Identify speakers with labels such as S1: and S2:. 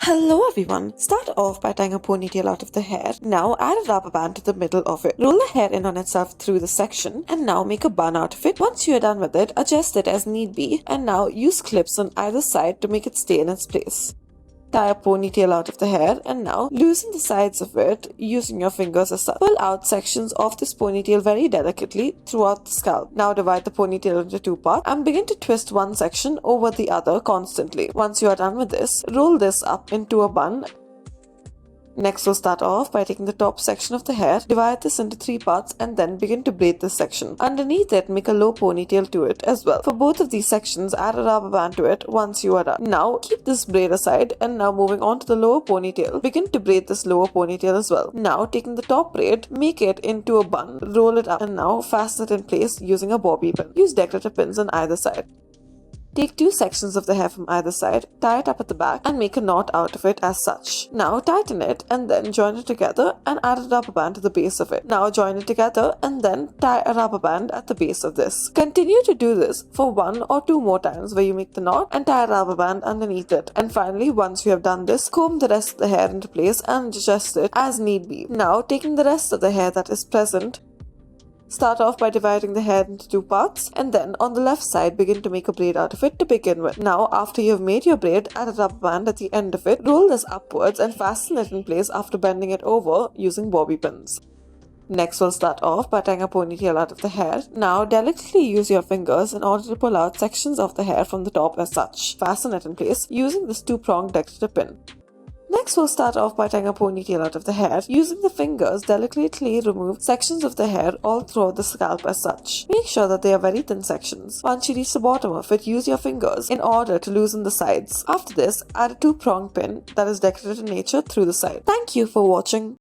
S1: Hello everyone, start off by tying a ponytail out of the hair. Now add a rubber band to the middle of it. Roll the hair in on itself through the section and now make a bun out of it. Once you are done with it, adjust it as need be and now use clips on either side to make it stay in its place. Tie a ponytail out of the hair and now loosen the sides of it using your fingers as such. Pull out sections of this ponytail very delicately throughout the scalp. Now divide the ponytail into two parts and begin to twist one section over the other constantly. Once you are done with this, roll this up into a bun. Next, we'll start off by taking the top section of the hair, divide this into three parts and then begin to braid this section. Underneath it, make a low ponytail to it as well. For both of these sections, add a rubber band to it once you are done. Now, keep this braid aside and now moving on to the lower ponytail. Begin to braid this lower ponytail as well. Now, taking the top braid, make it into a bun, roll it up and now fasten it in place using a bobby pin. Use decorative pins on either side. Take two sections of the hair from either side, tie it up at the back and make a knot out of it as such. Now tighten it and then join it together and add a rubber band to the base of it. Now join it together and then tie a rubber band at the base of this. Continue to do this for one or two more times where you make the knot and tie a rubber band underneath it. And finally, once you have done this, comb the rest of the hair into place and adjust it as need be. Now taking the rest of the hair that is present, start off by dividing the hair into two parts and then on the left side begin to make a braid out of it to begin with. Now after you have made your braid, add a rubber band at the end of it, roll this upwards and fasten it in place after bending it over using bobby pins. Next, we'll start off by tying a ponytail out of the hair. Now delicately use your fingers in order to pull out sections of the hair from the top as such. Fasten it in place using this two-pronged decorative pin. Next, we'll start off by tying a ponytail out of the hair. Using the fingers, delicately remove sections of the hair all throughout the scalp as such. Make sure that they are very thin sections. Once you reach the bottom of it, use your fingers in order to loosen the sides. After this, add a two-pronged pin that is decorative in nature through the side. Thank you for watching.